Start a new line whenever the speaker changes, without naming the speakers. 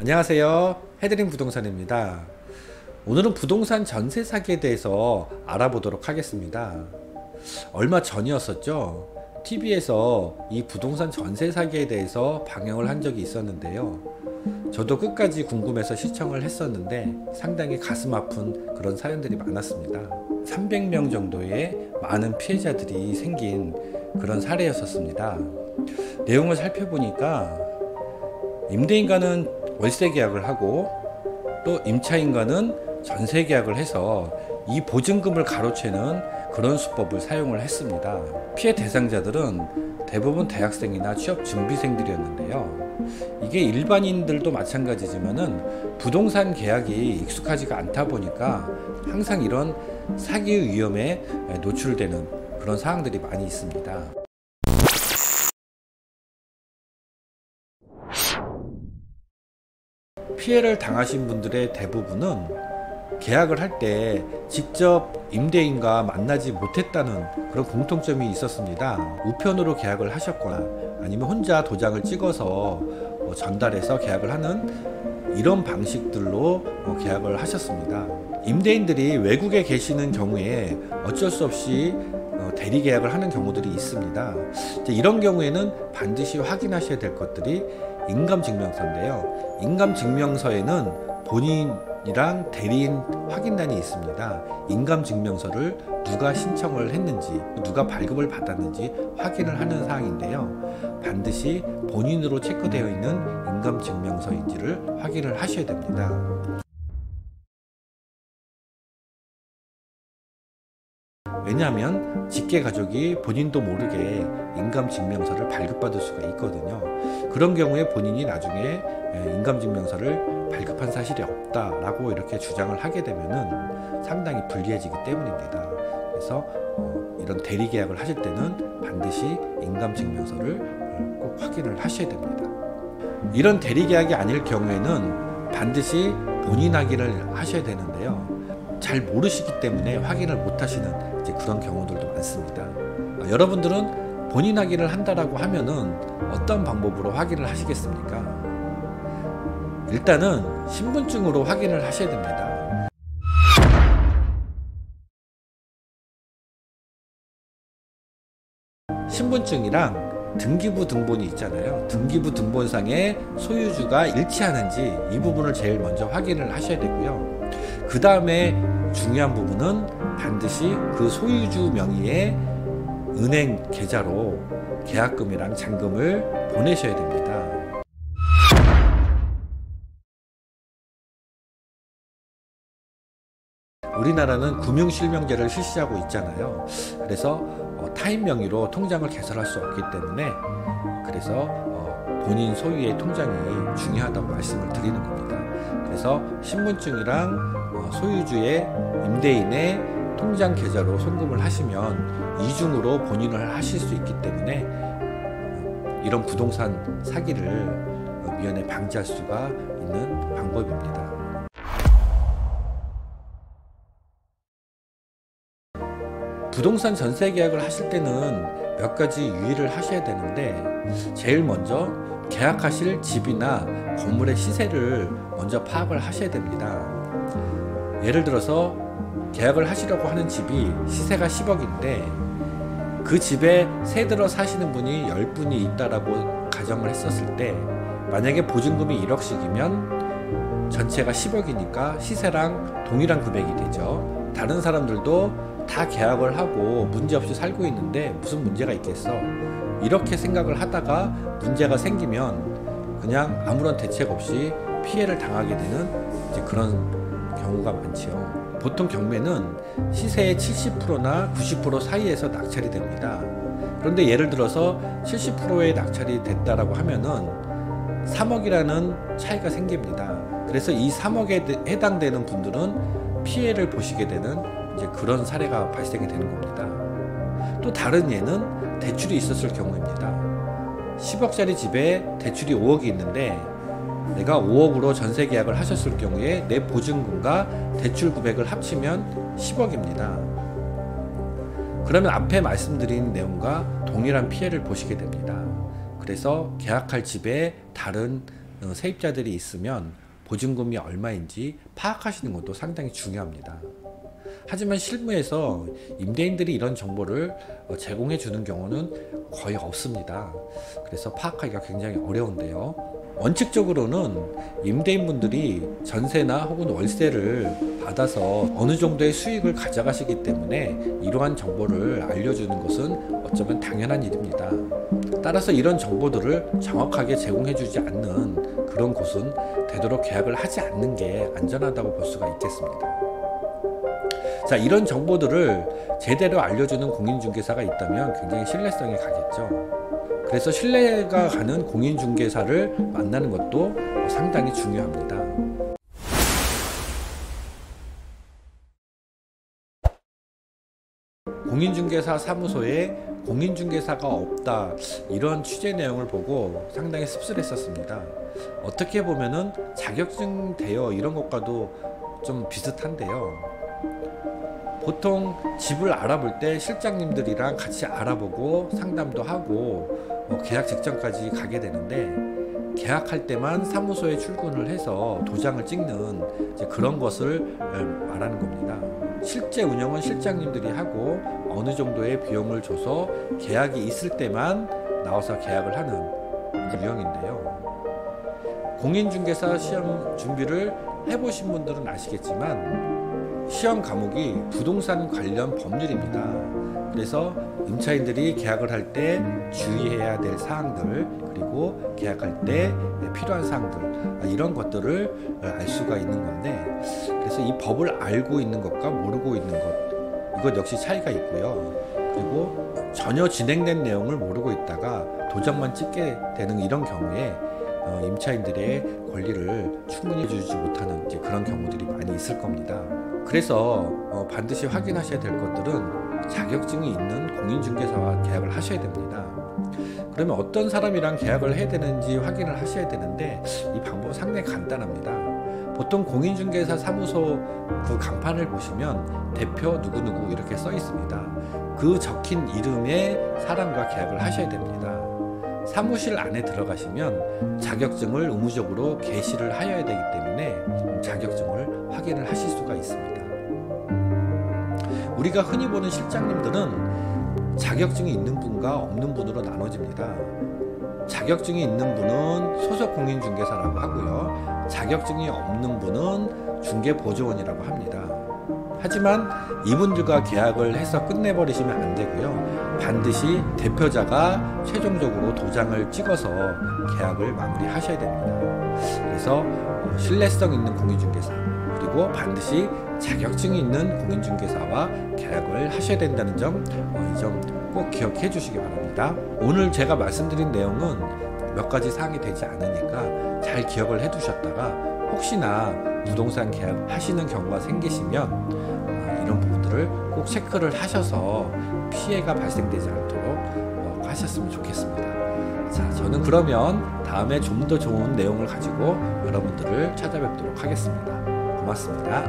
안녕하세요. 헤드링 부동산입니다. 오늘은 부동산 전세 사기에 대해서 알아보도록 하겠습니다. 얼마 전이었었죠. TV에서 이 부동산 전세 사기에 대해서 방영을 한 적이 있었는데요. 저도 끝까지 궁금해서 시청을 했었는데 상당히 가슴 아픈 그런 사연들이 많았습니다. 300명 정도의 많은 피해자들이 생긴 그런 사례였었습니다. 내용을 살펴보니까 임대인과는 월세 계약을 하고 또 임차인과는 전세 계약을 해서 이 보증금을 가로채는 그런 수법을 사용을 했습니다. 피해 대상자들은 대부분 대학생이나 취업 준비생들이었는데요. 이게 일반인들도 마찬가지지만은 부동산 계약이 익숙하지가 않다 보니까 항상 이런 사기의 위험에 노출되는 그런 사항들이 많이 있습니다. 피해를 당하신 분들의 대부분은 계약을 할 때 직접 임대인과 만나지 못했다는 그런 공통점이 있었습니다. 우편으로 계약을 하셨거나 아니면 혼자 도장을 찍어서 전달해서 계약을 하는 이런 방식들로 계약을 하셨습니다. 임대인들이 외국에 계시는 경우에 어쩔 수 없이 대리 계약을 하는 경우들이 있습니다. 이런 경우에는 반드시 확인하셔야 될 것들이 인감증명서인데요. 인감증명서에는 본인이랑 대리인 확인란이 있습니다. 인감증명서를 누가 신청을 했는지, 누가 발급을 받았는지 확인을 하는 사항인데요. 반드시 본인으로 체크되어 있는 인감증명서인지를 확인을 하셔야 됩니다. 왜냐하면 직계가족이 본인도 모르게 인감증명서를 발급받을 수가 있거든요. 그런 경우에 본인이 나중에 인감증명서를 발급한 사실이 없다라고 이렇게 주장을 하게 되면은 상당히 불리해지기 때문입니다. 그래서 이런 대리계약을 하실 때는 반드시 인감증명서를 꼭 확인을 하셔야 됩니다. 이런 대리계약이 아닐 경우에는 반드시 본인 확인을 하셔야 되는데요. 잘 모르시기 때문에 확인을 못 하시는 그런 경우들도 많습니다. 여러분들은 본인 확인을 한다라고 하면은 어떤 방법으로 확인을 하시겠습니까? 일단은 신분증으로 확인을 하셔야 됩니다. 신분증이랑 등기부 등본이 있잖아요. 등기부 등본상에 소유주가 일치하는지 이 부분을 제일 먼저 확인을 하셔야 되고요. 그 다음에 중요한 부분은 반드시 그 소유주 명의의 은행 계좌로 계약금이랑 잔금을 보내셔야 됩니다. 우리나라는 금융실명제를 실시하고 있잖아요. 그래서 타인 명의로 통장을 개설할 수 없기 때문에 그래서 본인 소유의 통장이 중요하다고 말씀을 드리는 겁니다. 그래서 신분증이랑 소유주의 임대인의 통장 계좌로 송금을 하시면 이중으로 본인을 하실 수 있기 때문에 이런 부동산 사기를 미연에 방지할 수가 있는 방법입니다. 부동산 전세 계약을 하실 때는 몇 가지 유의를 하셔야 되는데 제일 먼저 계약하실 집이나 건물의 시세를 먼저 파악을 하셔야 됩니다. 예를 들어서 계약을 하시려고 하는 집이 시세가 10억인데 그 집에 새 들어 사시는 분이 10분이 있다라고 가정을 했었을 때 만약에 보증금이 1억씩이면 전체가 10억이니까 시세랑 동일한 금액이 되죠. 다른 사람들도 다 계약을 하고 문제없이 살고 있는데 무슨 문제가 있겠어? 이렇게 생각을 하다가 문제가 생기면 그냥 아무런 대책 없이 피해를 당하게 되는 그런 경우가 많죠. 보통 경매는 시세의 70%나 90% 사이에서 낙찰이 됩니다. 그런데 예를 들어서 70%의 낙찰이 됐다라고 하면은 3억이라는 차이가 생깁니다. 그래서 이 3억에 해당되는 분들은 피해를 보시게 되는 그런 사례가 발생이 되는 겁니다. 또 다른 예는 대출이 있었을 경우입니다. 10억짜리 집에 대출이 5억이 있는데 내가 5억으로 전세 계약을 하셨을 경우에 내 보증금과 대출 금액을 합치면 10억입니다. 그러면 앞에 말씀드린 내용과 동일한 피해를 보시게 됩니다. 그래서 계약할 집에 다른 세입자들이 있으면 보증금이 얼마인지 파악하시는 것도 상당히 중요합니다. 하지만 실무에서 임대인들이 이런 정보를 제공해 주는 경우는 거의 없습니다. 그래서 파악하기가 굉장히 어려운데요. 원칙적으로는 임대인분들이 전세나 혹은 월세를 받아서 어느 정도의 수익을 가져가시기 때문에 이러한 정보를 알려주는 것은 어쩌면 당연한 일입니다. 따라서 이런 정보들을 정확하게 제공해 주지 않는 그런 곳은 되도록 계약을 하지 않는 게 안전하다고 볼 수가 있겠습니다. 자, 이런 정보들을 제대로 알려주는 공인중개사가 있다면 굉장히 신뢰성이 가겠죠. 그래서 신뢰가 가는 공인중개사를 만나는 것도 상당히 중요합니다. 공인중개사 사무소에 공인중개사가 없다, 이런 취재 내용을 보고 상당히 씁쓸했었습니다. 어떻게 보면은 자격증 대여 이런 것과도 좀 비슷한데요. 보통 집을 알아볼 때 실장님들이랑 같이 알아보고 상담도 하고 계약 직전까지 가게 되는데, 계약할 때만 사무소에 출근을 해서 도장을 찍는 이제 그런 것을 말하는 겁니다. 실제 운영은 실장님들이 하고 어느 정도의 비용을 줘서 계약이 있을 때만 나와서 계약을 하는 유형인데요. 공인중개사 시험 준비를 해보신 분들은 아시겠지만 시험 과목이 부동산 관련 법률입니다. 그래서 임차인들이 계약을 할 때 주의해야 될 사항들, 그리고 계약할 때 필요한 사항들, 이런 것들을 알 수가 있는 건데, 그래서 이 법을 알고 있는 것과 모르고 있는 것, 이것 역시 차이가 있고요. 그리고 전혀 진행된 내용을 모르고 있다가 도장만 찍게 되는 이런 경우에 임차인들의 권리를 충분히 해주지 못하는 이제 그런 경우들이 많이 있을 겁니다. 그래서 반드시 확인하셔야 될 것들은 자격증이 있는 공인중개사와 계약을 하셔야 됩니다. 그러면 어떤 사람이랑 계약을 해야 되는지 확인을 하셔야 되는데, 이 방법은 상당히 간단합니다. 보통 공인중개사 사무소 그 간판을 보시면 대표 누구누구 이렇게 써 있습니다. 그 적힌 이름의 사람과 계약을 하셔야 됩니다. 사무실 안에 들어가시면 자격증을 의무적으로 게시를 하여야 되기 때문에 자격증을 확인을 하실 수가 있습니다. 우리가 흔히 보는 실장님들은 자격증이 있는 분과 없는 분으로 나눠집니다. 자격증이 있는 분은 소속 공인중개사라고 하고요, 자격증이 없는 분은 중개보조원이라고 합니다. 하지만 이분들과 계약을 해서 끝내버리시면 안 되고요, 반드시 대표자가 최종적으로 도장을 찍어서 계약을 마무리하셔야 됩니다. 그래서 신뢰성 있는 공인중개사, 그리고 반드시 자격증이 있는 공인중개사와 계약을 하셔야 된다는 점, 이 점 꼭 기억해 주시기 바랍니다. 오늘 제가 말씀드린 내용은 몇 가지 사항이 되지 않으니까 잘 기억을 해 두셨다가 혹시나 부동산 계약 하시는 경우가 생기시면 이런 부분들을 꼭 체크를 하셔서 피해가 발생되지 않도록 하셨으면 좋겠습니다. 자, 저는 그러면 다음에 좀 더 좋은 내용을 가지고 여러분들을 찾아뵙도록 하겠습니다. 고맙습니다.